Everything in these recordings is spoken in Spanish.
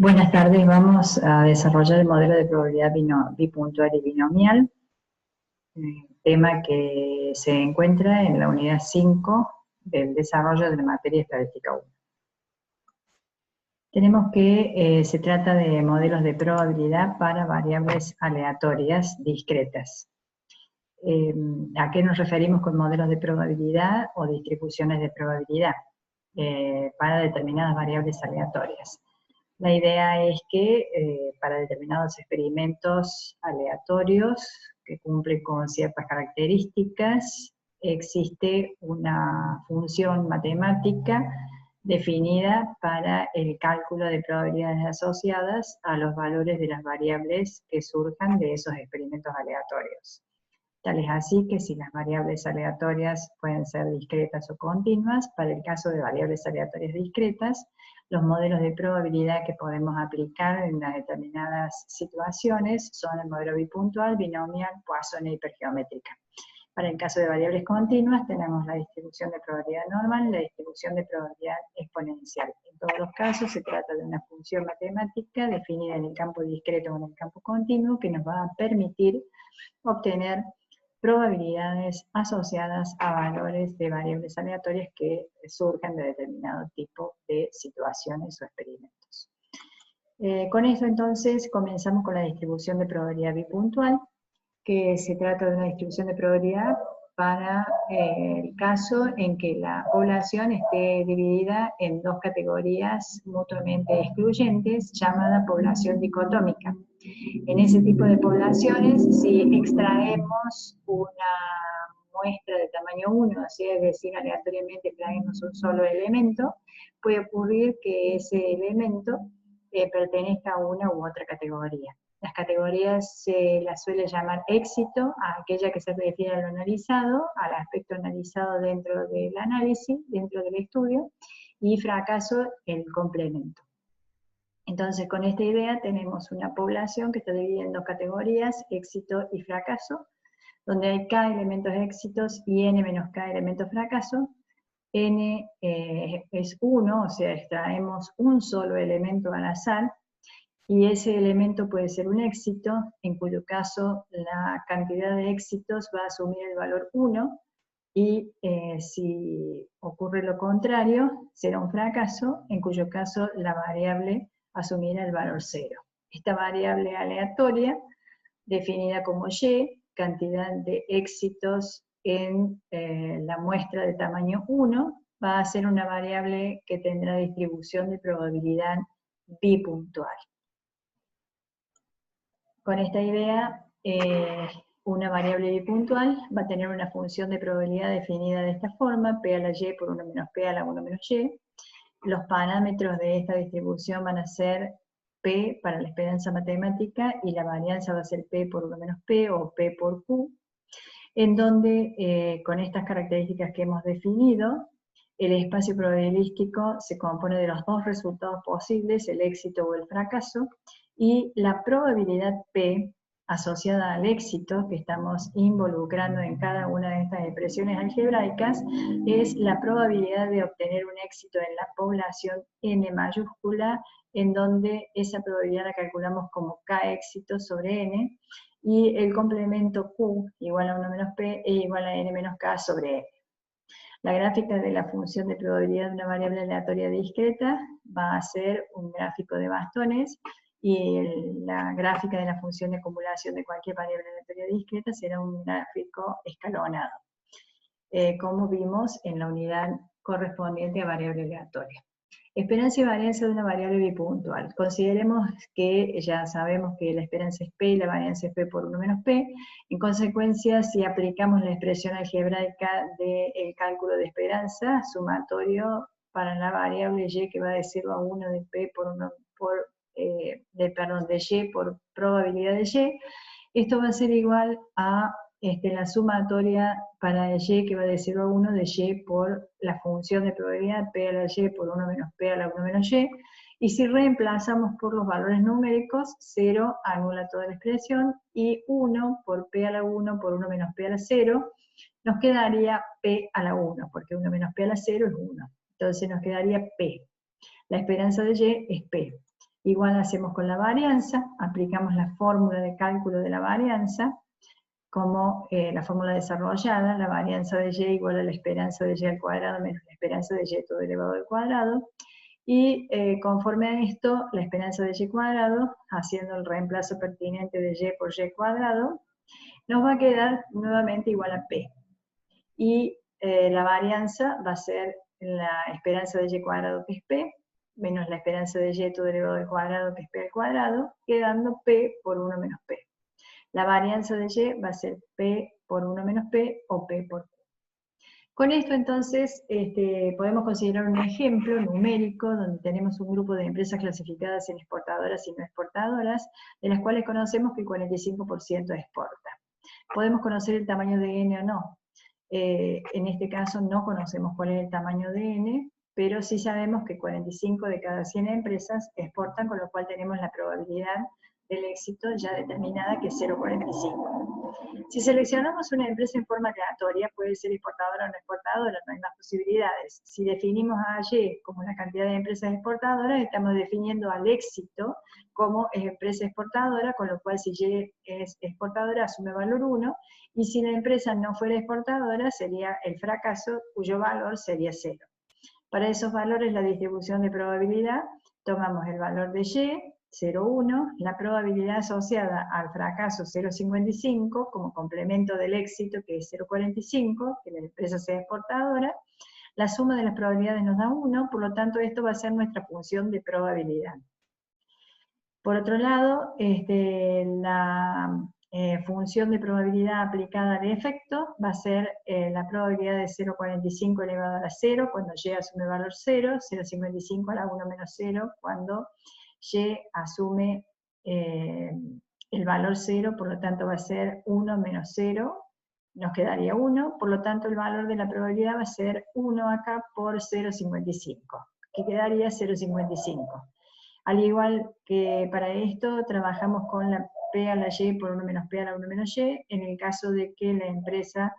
Buenas tardes, vamos a desarrollar el modelo de probabilidad bipuntual y binomial, tema que se encuentra en la unidad 5 del desarrollo de la materia estadística 1. Tenemos que se trata de modelos de probabilidad para variables aleatorias discretas. ¿A qué nos referimos con modelos de probabilidad o distribuciones de probabilidad para determinadas variables aleatorias? La idea es que para determinados experimentos aleatorios que cumplen con ciertas características, existe una función matemática definida para el cálculo de probabilidades asociadas a los valores de las variables que surjan de esos experimentos aleatorios. Tal es así que si las variables aleatorias pueden ser discretas o continuas, para el caso de variables aleatorias discretas, los modelos de probabilidad que podemos aplicar en las determinadas situaciones son el modelo bipuntual, binomial, Poisson e hipergeométrica. Para el caso de variables continuas tenemos la distribución de probabilidad normal y la distribución de probabilidad exponencial. En todos los casos se trata de una función matemática definida en el campo discreto o en el campo continuo que nos va a permitir obtener probabilidades asociadas a valores de variables aleatorias que surjan de determinado tipo de situaciones o experimentos. Con esto entonces comenzamos con la distribución de probabilidad bipuntual, que se trata de una distribución de probabilidad para el caso en que la población esté dividida en dos categorías mutuamente excluyentes, llamada población dicotómica. En ese tipo de poblaciones, si extraemos una muestra de tamaño 1, o sea, es decir, aleatoriamente extraemos un solo elemento, puede ocurrir que ese elemento pertenezca a una u otra categoría. Las categorías se las suele llamar éxito, a aquella que se refiere a lo analizado, al aspecto analizado dentro del análisis, dentro del estudio, y fracaso, el complemento. Entonces, con esta idea tenemos una población que está dividida en dos categorías, éxito y fracaso, donde hay k elementos éxitos y n menos k elementos fracaso. N es 1, o sea, extraemos un solo elemento al azar, y ese elemento puede ser un éxito, en cuyo caso la cantidad de éxitos va a asumir el valor 1, y si ocurre lo contrario, será un fracaso, en cuyo caso la variable asumirá el valor 0. Esta variable aleatoria, definida como y, cantidad de éxitos en la muestra de tamaño 1, va a ser una variable que tendrá distribución de probabilidad bipuntual. Con esta idea, una variable bipuntual va a tener una función de probabilidad definida de esta forma, p a la y por 1 menos p a la 1 menos y. Los parámetros de esta distribución van a ser p para la esperanza matemática y la varianza va a ser p por 1 menos p o p por q, en donde con estas características que hemos definido, el espacio probabilístico se compone de los dos resultados posibles, el éxito o el fracaso, y la probabilidad P asociada al éxito que estamos involucrando en cada una de estas expresiones algebraicas es la probabilidad de obtener un éxito en la población n mayúscula, en donde esa probabilidad la calculamos como k éxito sobre n, y el complemento q igual a 1 menos p e igual a n menos k sobre n. La gráfica de la función de probabilidad de una variable aleatoria discreta va a ser un gráfico de bastones, y la gráfica de la función de acumulación de cualquier variable aleatoria discreta será un gráfico escalonado, como vimos en la unidad correspondiente a variable aleatoria. Esperanza y varianza de una variable bipuntual. Consideremos que ya sabemos que la esperanza es p y la varianza es p por 1 menos p. En consecuencia, si aplicamos la expresión algebraica del cálculo de esperanza, sumatorio para la variable y que va de 0 a 1 de p por 1 de y por probabilidad de y, esto va a ser igual a la sumatoria para el y que va de 0 a 1 de y por la función de probabilidad p a la y por 1 menos p a la 1 menos y si reemplazamos por los valores numéricos, 0 anula toda la expresión, y 1 por p a la 1 por 1 menos p a la 0, nos quedaría p a la 1, porque 1 menos p a la 0 es 1, entonces nos quedaría p. La esperanza de y es p. Igual hacemos con la varianza, aplicamos la fórmula de cálculo de la varianza, como la fórmula desarrollada, la varianza de y igual a la esperanza de y al cuadrado menos la esperanza de y todo elevado al cuadrado, y conforme a esto, la esperanza de y cuadrado, haciendo el reemplazo pertinente de y por y cuadrado, nos va a quedar nuevamente igual a p. Y la varianza va a ser la esperanza de y cuadrado, que es p, menos la esperanza de y todo elevado al cuadrado, que es p al cuadrado, quedando p por 1 menos p. La varianza de y va a ser p por 1 menos p o p por q. Con esto entonces podemos considerar un ejemplo numérico donde tenemos un grupo de empresas clasificadas en exportadoras y no exportadoras, de las cuales conocemos que el 45% exporta. Podemos conocer el tamaño de n o no. En este caso no conocemos cuál es el tamaño de n, pero sí sabemos que 45 de cada 100 empresas exportan, con lo cual tenemos la probabilidad del éxito ya determinada, que es 0,45. Si seleccionamos una empresa en forma aleatoria, puede ser exportadora o no exportadora, no hay más posibilidades. Si definimos a Y como la cantidad de empresas exportadoras, estamos definiendo al éxito como empresa exportadora, con lo cual si Y es exportadora asume valor 1, y si la empresa no fuera exportadora sería el fracaso, cuyo valor sería 0. Para esos valores, la distribución de probabilidad, tomamos el valor de Y, 0,1, la probabilidad asociada al fracaso 0,55 como complemento del éxito, que es 0,45, que la empresa sea exportadora. La suma de las probabilidades nos da 1, por lo tanto esto va a ser nuestra función de probabilidad. Por otro lado, la función de probabilidad aplicada al efecto va a ser la probabilidad de 0,45 elevado a la 0 cuando Y asume valor 0, 0,55 a la 1 menos 0 cuando Y asume el valor 0, por lo tanto va a ser 1 menos 0, nos quedaría 1, por lo tanto el valor de la probabilidad va a ser 1 acá por 0,55, que quedaría 0,55. Al igual que para esto, trabajamos con la P a la Y por 1 menos P a la 1 menos Y, en el caso de que la empresa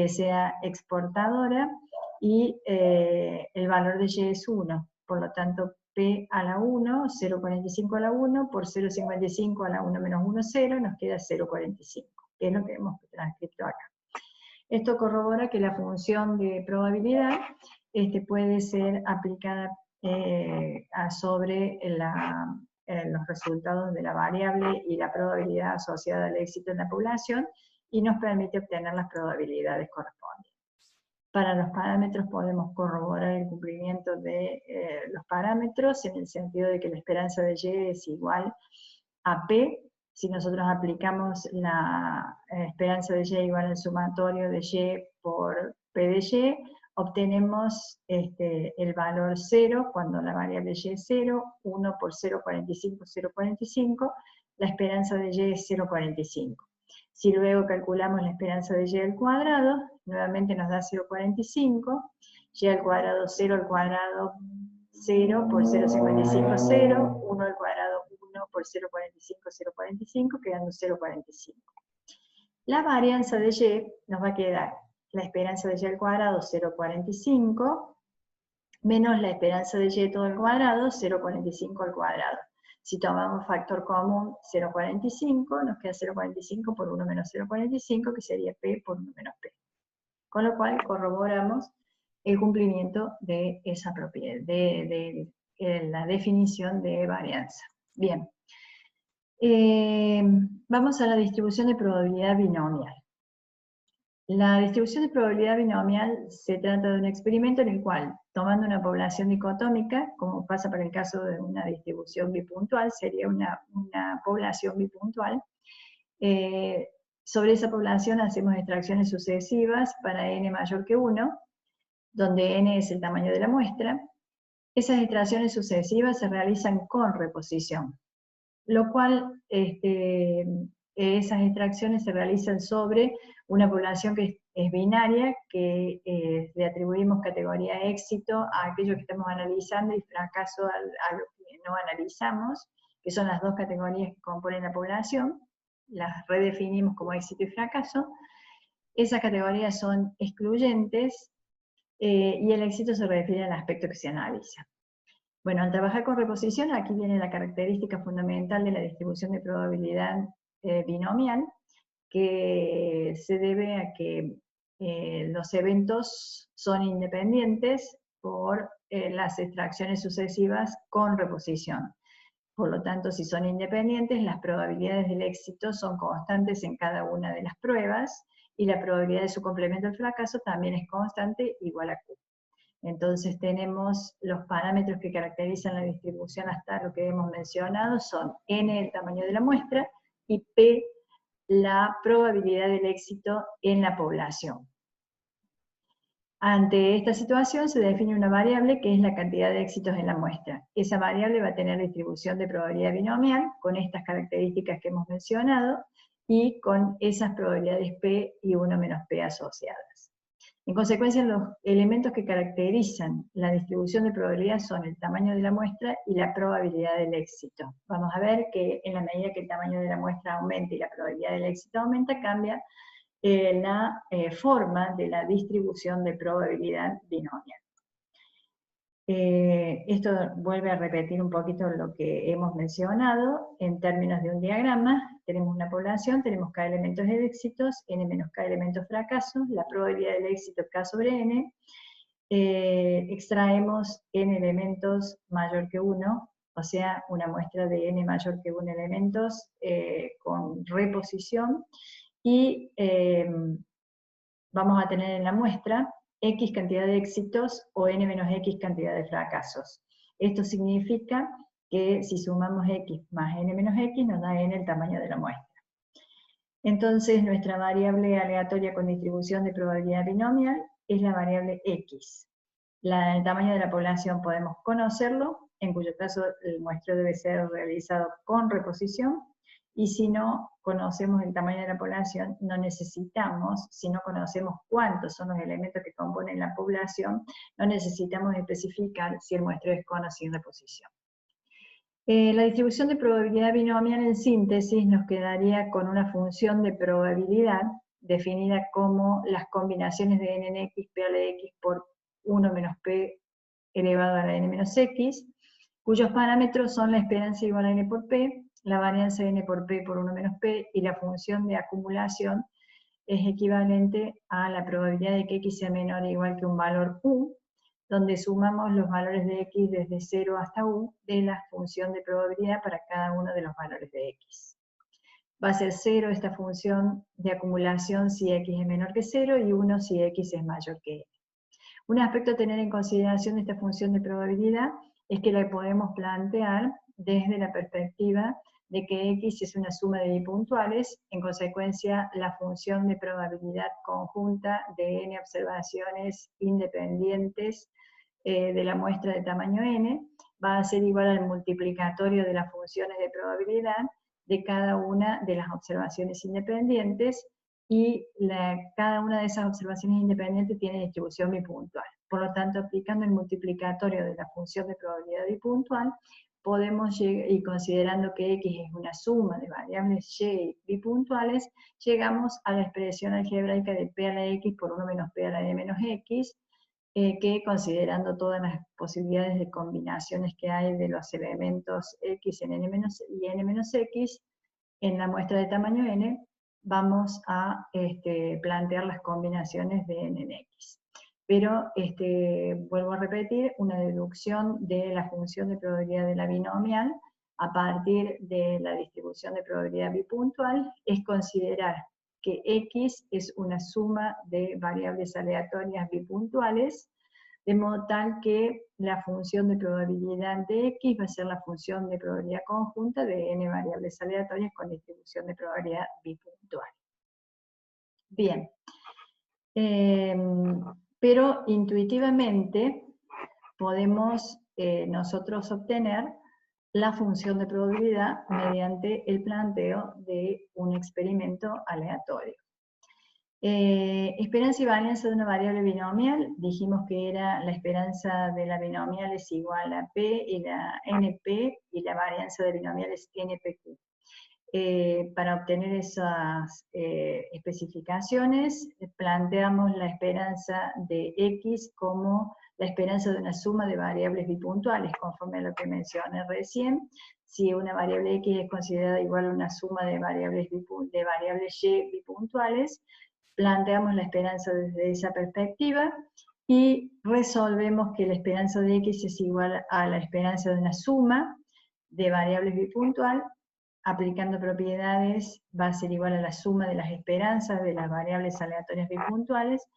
sea exportadora y el valor de Y es 1. Por lo tanto, P a la 1, 0,45 a la 1, por 0,55 a la 1 menos 1, 0, nos queda 0,45, que es lo que hemos transcrito acá. Esto corrobora que la función de probabilidad puede ser aplicada sobre los resultados de la variable y la probabilidad asociada al éxito en la población, y nos permite obtener las probabilidades correspondientes. Para los parámetros podemos corroborar el cumplimiento de los parámetros en el sentido de que la esperanza de Y es igual a P. Si nosotros aplicamos la esperanza de Y igual al sumatorio de Y por P de Y, obtenemos el valor 0 cuando la variable Y es 0, 1 por 0,45, 0,45, la esperanza de Y es 0,45. Si luego calculamos la esperanza de Y al cuadrado, nuevamente nos da 0,45, Y al cuadrado 0 al cuadrado 0 por 0,55, 0, 1 al cuadrado 1 por 0,45, 0,45, quedando 0,45. La varianza de Y nos va a quedar la esperanza de Y al cuadrado 0,45 menos la esperanza de Y todo al cuadrado 0,45 al cuadrado. Si tomamos factor común 0,45, nos queda 0,45 por 1 menos 0,45, que sería P por 1 menos P. Con lo cual corroboramos el cumplimiento de esa propiedad, de la definición de varianza. Bien. Vamos a la distribución de probabilidad binomial. La distribución de probabilidad binomial se trata de un experimento en el cual, tomando una población dicotómica, como pasa para el caso de una distribución bipuntual, sería una población bipuntual, sobre esa población hacemos extracciones sucesivas para n mayor que 1, donde n es el tamaño de la muestra. Esas extracciones sucesivas se realizan con reposición, lo cual esas extracciones se realizan sobre una población que es binaria, que le atribuimos categoría éxito a aquello que estamos analizando y fracaso a lo que no analizamos, que son las dos categorías que componen la población, las redefinimos como éxito y fracaso. Esas categorías son excluyentes y el éxito se refiere al aspecto que se analiza. Bueno, al trabajar con reposición, aquí viene la característica fundamental de la distribución de probabilidad binomial, que se debe a que los eventos son independientes por las extracciones sucesivas con reposición. Por lo tanto, si son independientes, las probabilidades del éxito son constantes en cada una de las pruebas, y la probabilidad de su complemento al fracaso también es constante, igual a Q. Entonces tenemos los parámetros que caracterizan la distribución hasta lo que hemos mencionado, son n el tamaño de la muestra y p la probabilidad del éxito en la población. Ante esta situación se define una variable que es la cantidad de éxitos en la muestra. Esa variable va a tener distribución de probabilidad binomial con estas características que hemos mencionado y con esas probabilidades p y 1 menos p asociadas. En consecuencia, los elementos que caracterizan la distribución de probabilidad son el tamaño de la muestra y la probabilidad del éxito. Vamos a ver que en la medida que el tamaño de la muestra aumenta y la probabilidad del éxito aumenta, cambia la forma de la distribución de probabilidad binomial. Esto vuelve a repetir un poquito lo que hemos mencionado en términos de un diagrama. Tenemos una población, tenemos k elementos de éxitos, n menos k elementos fracasos, la probabilidad del éxito k sobre n, extraemos n elementos mayor que 1, o sea, una muestra de n mayor que 1 elementos con reposición, y vamos a tener en la muestra X cantidad de éxitos o n menos X cantidad de fracasos. Esto significa que si sumamos X más n menos X nos da n el tamaño de la muestra. Entonces nuestra variable aleatoria con distribución de probabilidad binomial es la variable X. El tamaño de la población podemos conocerlo, en cuyo caso el muestreo debe ser realizado con reposición, y si no conocemos el tamaño de la población, no necesitamos, si no conocemos cuántos son los elementos que componen la población, no necesitamos especificar si el muestreo es con o sin reposición. La distribución de probabilidad binomial en síntesis nos quedaría con una función de probabilidad definida como las combinaciones de n en x, p a la x por 1 menos p elevado a la n menos x, cuyos parámetros son la esperancia igual a n por p, la varianza de n por p por 1 menos p, y la función de acumulación es equivalente a la probabilidad de que x sea menor o igual que un valor u, donde sumamos los valores de x desde 0 hasta u de la función de probabilidad para cada uno de los valores de x. Va a ser 0 esta función de acumulación si x es menor que 0 y 1 si x es mayor que n. Un aspecto a tener en consideración de esta función de probabilidad es que la podemos plantear desde la perspectiva de que x es una suma de bipuntuales, en consecuencia la función de probabilidad conjunta de n observaciones independientes de la muestra de tamaño n va a ser igual al multiplicatorio de las funciones de probabilidad de cada una de las observaciones independientes, y cada una de esas observaciones independientes tiene distribución bipuntual. Por lo tanto, aplicando el multiplicatorio de la función de probabilidad bipuntual, podemos llegar, y considerando que x es una suma de variables y bipuntuales, llegamos a la expresión algebraica de p a la x por 1 menos p a la n menos x, que considerando todas las posibilidades de combinaciones que hay de los elementos x en n menos, y n menos x, en la muestra de tamaño n, vamos a plantear las combinaciones de n en x. Pero, vuelvo a repetir, una deducción de la función de probabilidad de la binomial a partir de la distribución de probabilidad bipuntual es considerar que x es una suma de variables aleatorias bipuntuales, de modo tal que la función de probabilidad de x va a ser la función de probabilidad conjunta de n variables aleatorias con distribución de probabilidad bipuntual. Bien. Pero intuitivamente podemos nosotros obtener la función de probabilidad mediante el planteo de un experimento aleatorio. Esperanza y varianza de una variable binomial, dijimos que era la esperanza de la binomial es igual a p y la np, y la varianza de binomial es npq. para obtener esas especificaciones, planteamos la esperanza de X como la esperanza de una suma de variables bipuntuales, conforme a lo que mencioné recién. Si una variable X es considerada igual a una suma de variables Y bipuntuales, planteamos la esperanza desde esa perspectiva y resolvemos que la esperanza de X es igual a la esperanza de una suma de variables bipuntual. Aplicando propiedades va a ser igual a la suma de las esperanzas de las variables aleatorias bipuntuales.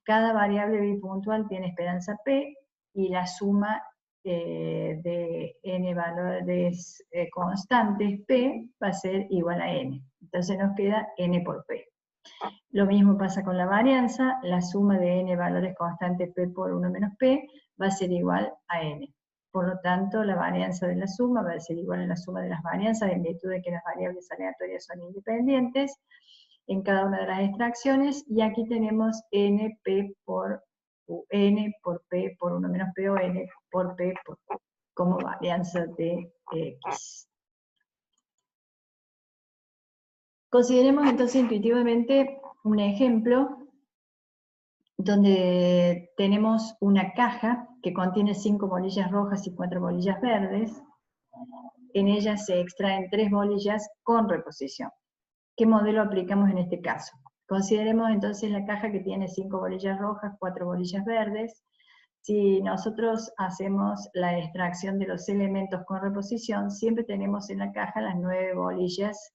Cada variable bipuntual tiene esperanza P y la suma de n valores constantes P va a ser igual a n. Entonces nos queda n por P. Lo mismo pasa con la varianza, la suma de n valores constantes P por 1 menos P va a ser igual a n. Por lo tanto, la varianza de la suma va a ser igual a la suma de las varianzas en virtud de que las variables aleatorias son independientes en cada una de las extracciones, y aquí tenemos np por u, n por p por 1 menos p, o n por p por q, como varianza de x. Consideremos entonces intuitivamente un ejemplo donde tenemos una caja que contiene 5 bolillas rojas y 4 bolillas verdes. En ella se extraen 3 bolillas con reposición. ¿Qué modelo aplicamos en este caso? Consideremos entonces la caja que tiene 5 bolillas rojas, 4 bolillas verdes. Si nosotros hacemos la extracción de los elementos con reposición, siempre tenemos en la caja las 9 bolillas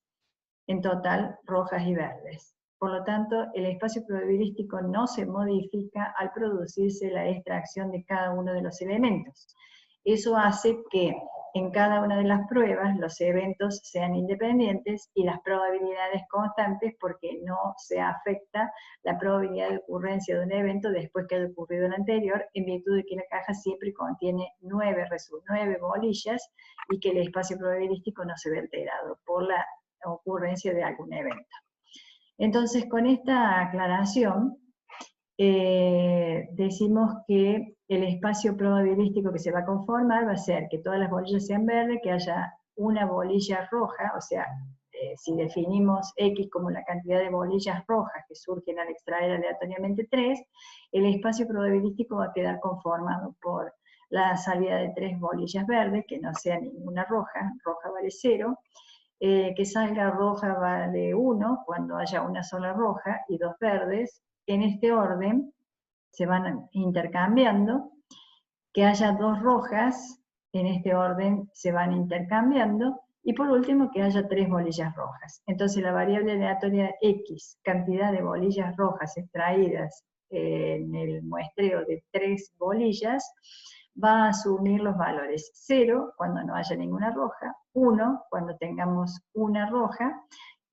en total rojas y verdes. Por lo tanto, el espacio probabilístico no se modifica al producirse la extracción de cada uno de los elementos. Eso hace que en cada una de las pruebas los eventos sean independientes y las probabilidades constantes, porque no se afecta la probabilidad de ocurrencia de un evento después que haya ocurrido el anterior, en virtud de que la caja siempre contiene 9 bolillas y que el espacio probabilístico no se ve alterado por la ocurrencia de algún evento. Entonces, con esta aclaración, decimos que el espacio probabilístico que se va a conformar va a ser que todas las bolillas sean verdes, que haya una bolilla roja, o sea, si definimos X como la cantidad de bolillas rojas que surgen al extraer aleatoriamente 3, el espacio probabilístico va a quedar conformado por la salida de 3 bolillas verdes, que no sea ninguna roja, roja vale 0, que salga roja vale 1 cuando haya una sola roja y 2 verdes. En este orden se van intercambiando, que haya 2 rojas, en este orden se van intercambiando, y por último que haya 3 bolillas rojas. Entonces la variable aleatoria X, cantidad de bolillas rojas extraídas en el muestreo de 3 bolillas, va a asumir los valores 0 cuando no haya ninguna roja, 1 cuando tengamos una roja,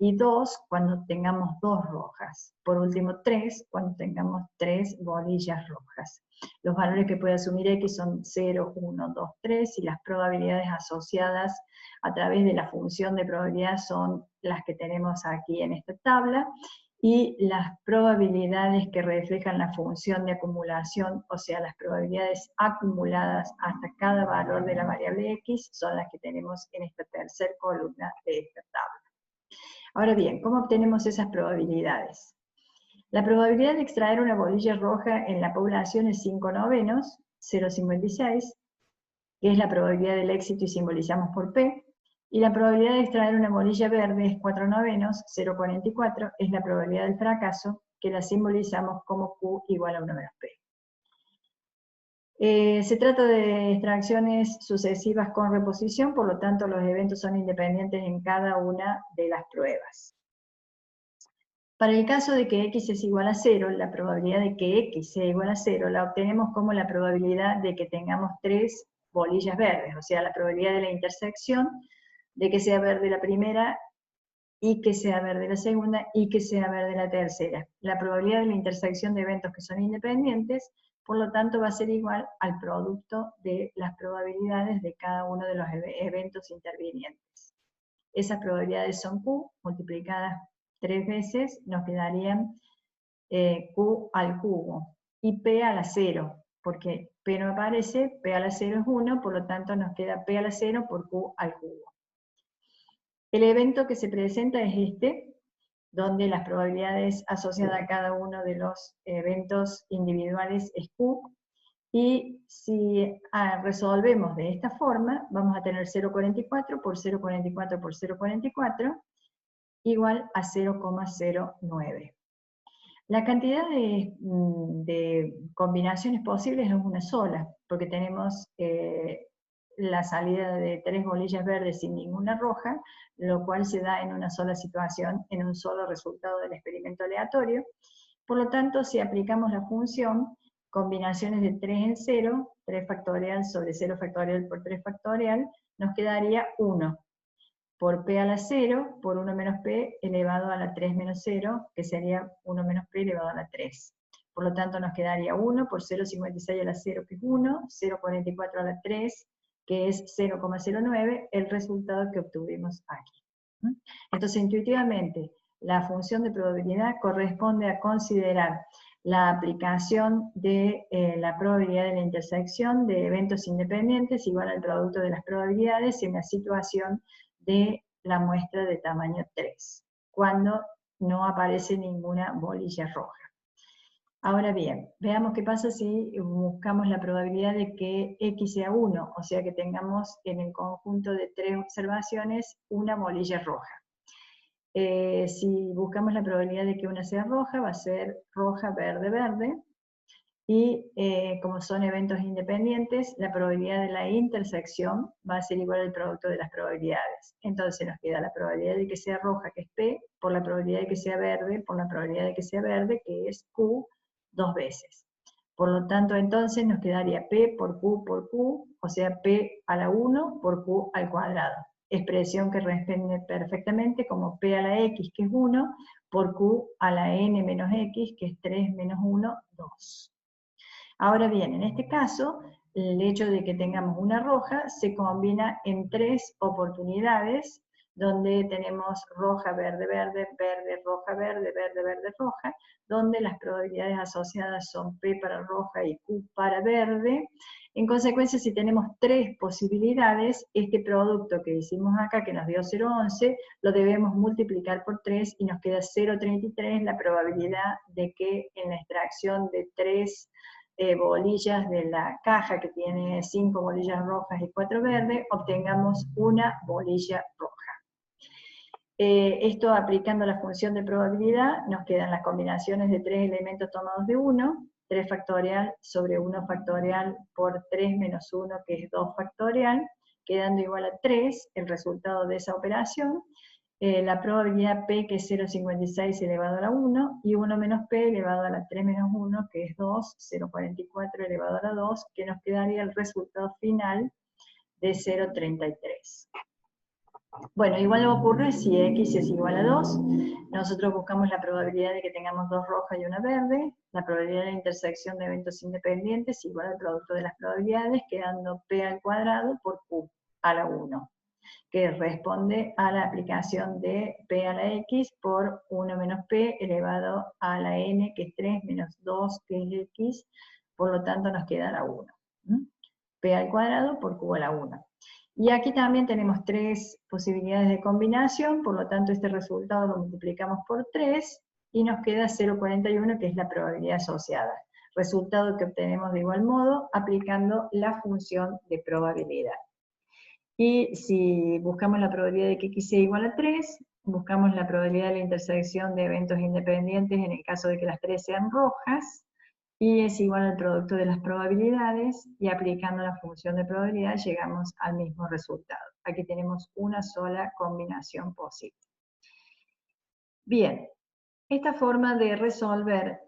y 2 cuando tengamos 2 rojas. Por último, 3 cuando tengamos 3 bolillas rojas. Los valores que puede asumir X son 0, 1, 2, 3, y las probabilidades asociadas a través de la función de probabilidad son las que tenemos aquí en esta tabla, y las probabilidades que reflejan la función de acumulación, o sea, las probabilidades acumuladas hasta cada valor de la variable X, son las que tenemos en esta tercera columna de esta tabla. Ahora bien, ¿cómo obtenemos esas probabilidades? La probabilidad de extraer una bolilla roja en la población es 5/9, 0,56, que es la probabilidad del éxito y simbolizamos por P, y la probabilidad de extraer una bolilla verde es 4/9, 0,44, es la probabilidad del fracaso, que la simbolizamos como Q igual a 1 menos P. Se trata de extracciones sucesivas con reposición, por lo tanto los eventos son independientes en cada una de las pruebas. Para el caso de que X es igual a 0, la probabilidad de que X sea igual a 0 la obtenemos como la probabilidad de que tengamos 3 bolillas verdes, o sea, la probabilidad de la intersección de que sea verde la primera y que sea verde la segunda y que sea verde la tercera. La probabilidad de la intersección de eventos que son independientes, por lo tanto, va a ser igual al producto de las probabilidades de cada uno de los eventos intervinientes. Esas probabilidades son Q multiplicadas 3 veces, nos quedarían Q al cubo, y P a la 0, porque P no aparece, P a la 0 es 1, por lo tanto nos queda P a la 0 por Q al cubo. El evento que se presenta es este, donde las probabilidades asociadas a cada uno de los eventos individuales es Q, y si resolvemos de esta forma, vamos a tener 0,44 por 0,44 por 0,44 igual a 0,09. La cantidad de combinaciones posibles es una sola, porque tenemos la salida de 3 bolillas verdes sin ninguna roja, lo cual se da en una sola situación, en un solo resultado del experimento aleatorio. Por lo tanto, si aplicamos la función combinaciones de 3 en 0, 3 factorial sobre 0 factorial por 3 factorial, nos quedaría 1 por p a la 0 por 1 menos p elevado a la 3 menos 0, que sería 1 menos p elevado a la 3. Por lo tanto, nos quedaría 1 por 0,56 a la 0, que es 1, 0,44 a la 3, que es 0,09, el resultado que obtuvimos aquí. Entonces, intuitivamente, la función de probabilidad corresponde a considerar la aplicación de la probabilidad de la intersección de eventos independientes igual al producto de las probabilidades en la situación de la muestra de tamaño 3, cuando no aparece ninguna bolilla roja. Ahora bien, veamos qué pasa si buscamos la probabilidad de que X sea 1, o sea que tengamos en el conjunto de 3 observaciones una bolilla roja. Si buscamos la probabilidad de que una sea roja, va a ser roja, verde, verde, y como son eventos independientes, la probabilidad de la intersección va a ser igual al producto de las probabilidades. Entonces nos queda la probabilidad de que sea roja, que es P, por la probabilidad de que sea verde, por la probabilidad de que sea verde, que es Q, 2 veces. Por lo tanto, entonces nos quedaría P por Q, o sea, P a la 1 por Q al cuadrado. Expresión que responde perfectamente como P a la X, que es 1, por Q a la N menos X, que es 3 menos 1, 2. Ahora bien, en este caso, el hecho de que tengamos una roja se combina en 3 oportunidades, donde tenemos roja, verde, verde, verde, roja, verde, verde, verde, roja, donde las probabilidades asociadas son P para roja y Q para verde. En consecuencia, si tenemos 3 posibilidades, este producto que hicimos acá, que nos dio 0,11, lo debemos multiplicar por 3 y nos queda 0,33 la probabilidad de que en la extracción de 3 bolillas de la caja que tiene 5 bolillas rojas y 4 verdes, obtengamos una bolilla roja. Esto aplicando la función de probabilidad, nos quedan las combinaciones de 3 elementos tomados de 1, 3 factorial sobre 1 factorial por 3 menos 1, que es 2 factorial, quedando igual a 3, el resultado de esa operación. La probabilidad P, que es 0,56 elevado a la 1, y 1 menos P elevado a la 3 menos 1, que es 2, 0,44 elevado a la 2, que nos quedaría el resultado final de 0,33. Bueno, igual ocurre si X es igual a 2, nosotros buscamos la probabilidad de que tengamos 2 rojas y una verde, la probabilidad de la intersección de eventos independientes igual al producto de las probabilidades, quedando P al cuadrado por Q a la 1. Que responde a la aplicación de P a la X por 1 menos P elevado a la N, que es 3, menos 2, que es X, por lo tanto nos queda la 1. P al cuadrado por Q a la 1. Y aquí también tenemos 3 posibilidades de combinación, por lo tanto este resultado lo multiplicamos por 3 y nos queda 0,41, que es la probabilidad asociada. Resultado que obtenemos de igual modo aplicando la función de probabilidad. Y si buscamos la probabilidad de que X sea igual a 3, buscamos la probabilidad de la intersección de eventos independientes en el caso de que las 3 sean rojas, y es igual al producto de las probabilidades, y aplicando la función de probabilidad llegamos al mismo resultado. Aquí tenemos una sola combinación posible. Bien, esta forma de resolver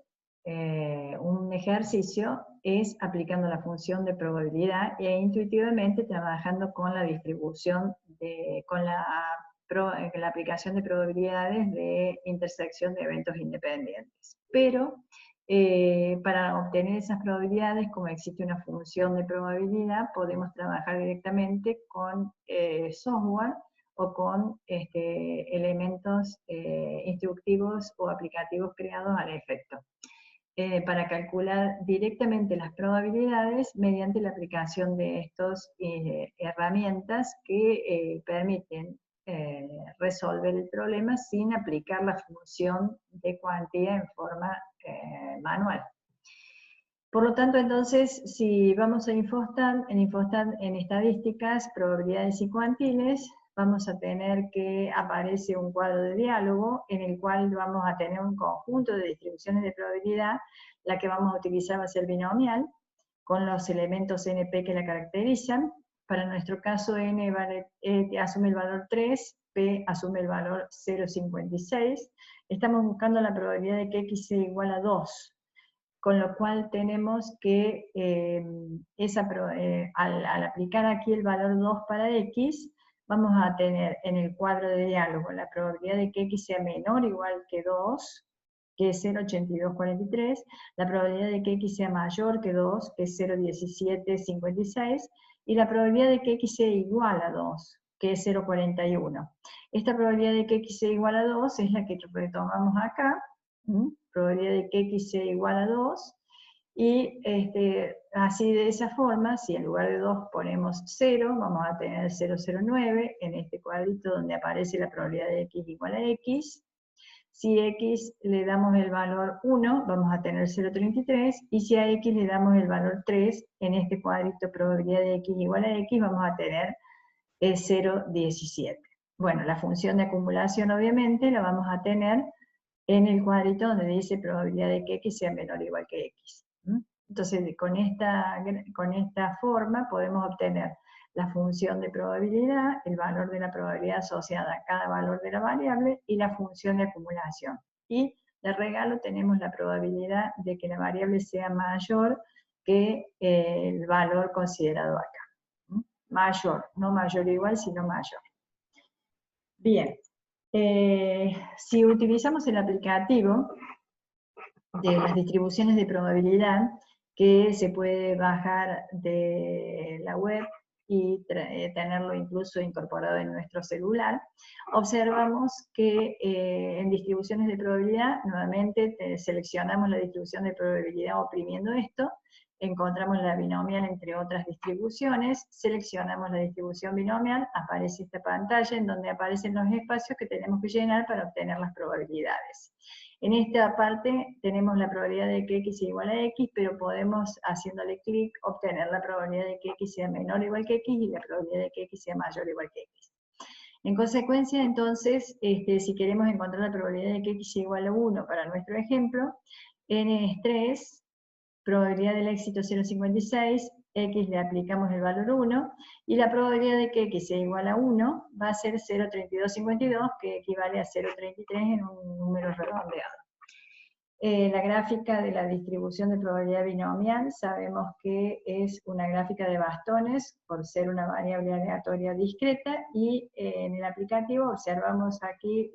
un ejercicio es aplicando la función de probabilidad e intuitivamente trabajando con la distribución, con la aplicación de probabilidades de intersección de eventos independientes. Pero para obtener esas probabilidades, como existe una función de probabilidad, podemos trabajar directamente con software o con elementos instructivos o aplicativos creados al efecto. Para calcular directamente las probabilidades mediante la aplicación de estas herramientas que permiten resolver el problema sin aplicar la función de cuantía en forma manual. Por lo tanto, entonces, si vamos a Infostat, en estadísticas, probabilidades y cuantiles, vamos a tener que aparece un cuadro de diálogo en el cual vamos a tener un conjunto de distribuciones de probabilidad. La que vamos a utilizar va a ser binomial, con los elementos NP que la caracterizan. Para nuestro caso, N asume el valor 3, P asume el valor 0,56. Estamos buscando la probabilidad de que X sea igual a 2. Con lo cual tenemos que, al aplicar aquí el valor 2 para X, vamos a tener en el cuadro de diálogo la probabilidad de que X sea menor o igual que 2, que es 0,8243, la probabilidad de que X sea mayor que 2, que es 0,1756, y la probabilidad de que X sea igual a 2, que es 0,41. Esta probabilidad de que X sea igual a 2 es la que retomamos acá, probabilidad de que X sea igual a 2, y así de esa forma, si en lugar de 2 ponemos 0, vamos a tener 0,09 en este cuadrito donde aparece la probabilidad de X igual a X. Si a X le damos el valor 1, vamos a tener 0,33, y si a X le damos el valor 3, en este cuadrito probabilidad de X igual a X, vamos a tener 0,17. Bueno, la función de acumulación obviamente la vamos a tener en el cuadrito donde dice probabilidad de que X sea menor o igual que X. Entonces, con esta forma podemos obtener la función de probabilidad, el valor de la probabilidad asociada a cada valor de la variable y la función de acumulación. Y de regalo tenemos la probabilidad de que la variable sea mayor que el valor considerado acá. Mayor, no mayor o igual, sino mayor. Bien. Si utilizamos el aplicativo de las distribuciones de probabilidad, que se puede bajar de la web y tenerlo incluso incorporado en nuestro celular, observamos que en distribuciones de probabilidad, nuevamente seleccionamos la distribución de probabilidad oprimiendo esto, encontramos la binomial entre otras distribuciones, seleccionamos la distribución binomial, aparece esta pantalla en donde aparecen los espacios que tenemos que llenar para obtener las probabilidades. En esta parte tenemos la probabilidad de que X sea igual a X, pero podemos, haciéndole clic, obtener la probabilidad de que X sea menor o igual que X y la probabilidad de que X sea mayor o igual que X. En consecuencia, entonces, si queremos encontrar la probabilidad de que X sea igual a 1 para nuestro ejemplo, N es 3, probabilidad del éxito 0,56, X le aplicamos el valor 1, y la probabilidad de que X sea igual a 1 va a ser 0,3252, que equivale a 0,33 en un número redondeado. La gráfica de la distribución de probabilidad binomial sabemos que es una gráfica de bastones por ser una variable aleatoria discreta, y en el aplicativo observamos aquí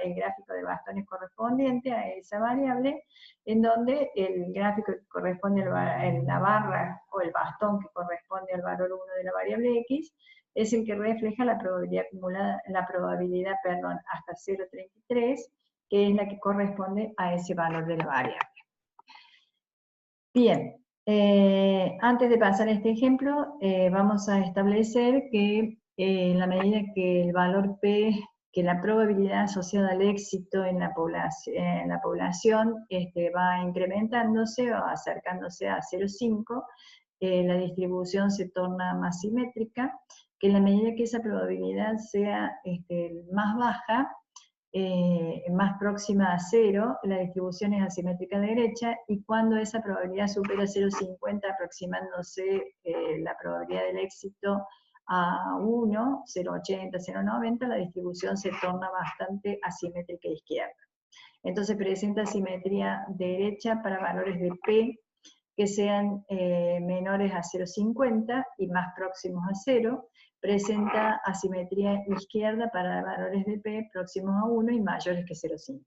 el gráfico de bastones correspondiente a esa variable, en donde el gráfico que corresponde la barra o el bastón que corresponde al valor 1 de la variable X es el que refleja la probabilidad acumulada, hasta 0,33, que es la que corresponde a ese valor de la variable. Bien, antes de pasar a este ejemplo, vamos a establecer que en la medida que el valor P, que la probabilidad asociada al éxito en la población va incrementándose o acercándose a 0,5, la distribución se torna más simétrica, que en la medida que esa probabilidad sea más baja, más próxima a 0, la distribución es asimétrica de derecha, y cuando esa probabilidad supera 0,50, aproximándose la probabilidad del éxito a 1, 0,80, 0,90, la distribución se torna bastante asimétrica a izquierda. Entonces presenta simetría derecha para valores de P que sean menores a 0,50 y más próximos a 0, presenta asimetría izquierda para valores de P próximos a 1 y mayores que 0,50.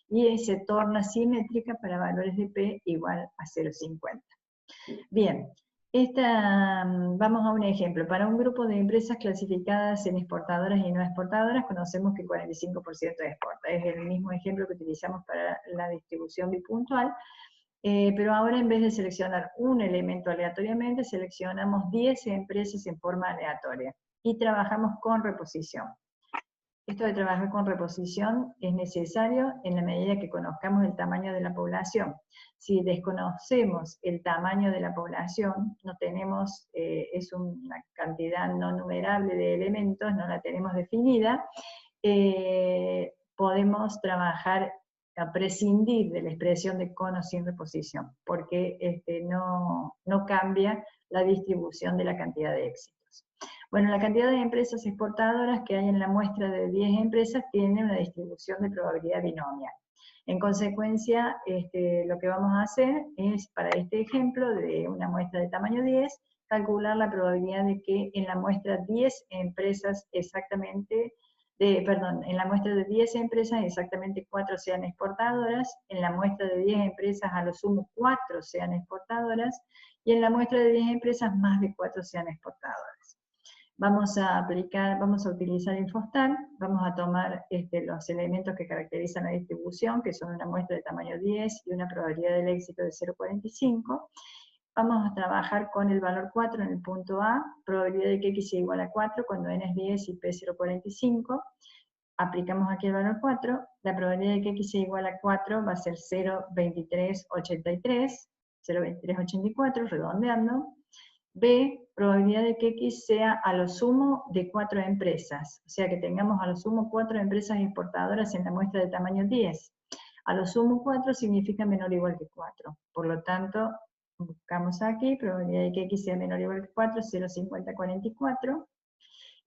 Y se torna simétrica para valores de P igual a 0,50. Bien, vamos a un ejemplo. Para un grupo de empresas clasificadas en exportadoras y no exportadoras, conocemos que el 45% exporta. Es el mismo ejemplo que utilizamos para la distribución bipuntual. Pero ahora, en vez de seleccionar un elemento aleatoriamente, seleccionamos 10 empresas en forma aleatoria y trabajamos con reposición. Esto de trabajar con reposición es necesario en la medida que conozcamos el tamaño de la población. Si desconocemos el tamaño de la población, no tenemos, es una cantidad no numerable de elementos, no la tenemos definida, podemos trabajar a prescindir de la expresión de con o sin reposición, porque no cambia la distribución de la cantidad de éxitos. Bueno, la cantidad de empresas exportadoras que hay en la muestra de 10 empresas tiene una distribución de probabilidad binomial. En consecuencia, lo que vamos a hacer es, para este ejemplo de una muestra de tamaño 10, calcular la probabilidad de que en la muestra 10 empresas exactamente, en la muestra de 10 empresas exactamente 4 sean exportadoras, en la muestra de 10 empresas a lo sumo 4 sean exportadoras, y en la muestra de 10 empresas más de 4 sean exportadoras. Vamos a utilizar Infostar, vamos a tomar los elementos que caracterizan la distribución, que son una muestra de tamaño 10 y una probabilidad del éxito de 0,45. Vamos a trabajar con el valor 4 en el punto A, probabilidad de que X sea igual a 4 cuando N es 10 y P 0,45. Aplicamos aquí el valor 4, la probabilidad de que X sea igual a 4 va a ser 0,2383, 0,2384, redondeando. B, probabilidad de que X sea a lo sumo de 4 empresas, o sea que tengamos a lo sumo 4 empresas exportadoras en la muestra de tamaño 10. A lo sumo 4 significa menor o igual que 4, por lo tanto, buscamos aquí, probabilidad de que X sea menor o igual que 4, 0,5044,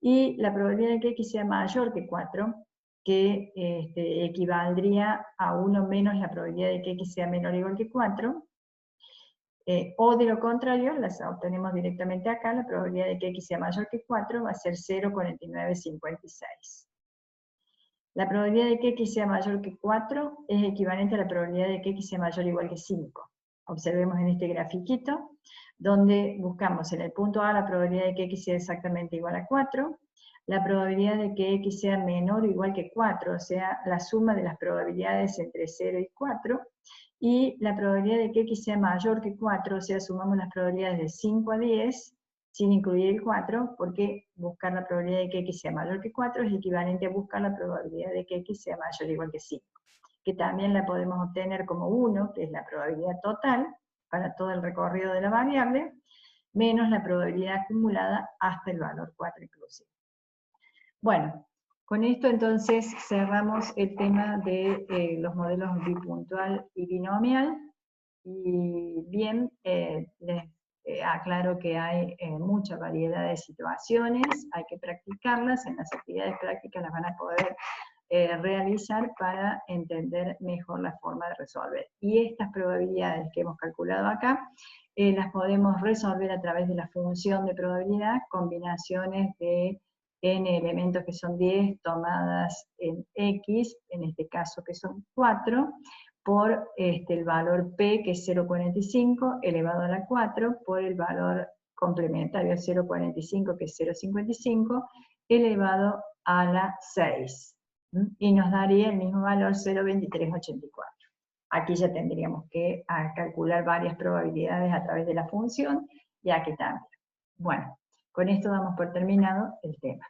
y la probabilidad de que X sea mayor que 4, que equivaldría a 1 menos la probabilidad de que X sea menor o igual que 4, o de lo contrario, las obtenemos directamente acá, la probabilidad de que X sea mayor que 4 va a ser 0,4956. La probabilidad de que X sea mayor que 4 es equivalente a la probabilidad de que X sea mayor o igual que 5. Observemos en este grafiquito, donde buscamos en el punto A la probabilidad de que X sea exactamente igual a 4, la probabilidad de que X sea menor o igual que 4, o sea, la suma de las probabilidades entre 0 y 4, y la probabilidad de que X sea mayor que 4, o sea, sumamos las probabilidades de 5 a 10, sin incluir el 4, porque buscar la probabilidad de que X sea mayor que 4 es equivalente a buscar la probabilidad de que X sea mayor o igual que 5, que también la podemos obtener como 1, que es la probabilidad total, para todo el recorrido de la variable, menos la probabilidad acumulada hasta el valor 4 inclusive. Bueno, con esto entonces cerramos el tema de los modelos bipuntual y binomial. Y bien, les aclaro que hay mucha variedad de situaciones, hay que practicarlas, en las actividades prácticas las van a poder realizar para entender mejor la forma de resolver. Y estas probabilidades que hemos calculado acá, las podemos resolver a través de la función de probabilidad, combinaciones de n elementos que son 10 tomadas en x, en este caso que son 4, por el valor p, que es 0,45, elevado a la 4, por el valor complementario 0,45, que es 0,55, elevado a la 6. Y nos daría el mismo valor 0,2384. Aquí ya tendríamos que calcular varias probabilidades a través de la función, y aquí también. Bueno, con esto damos por terminado el tema.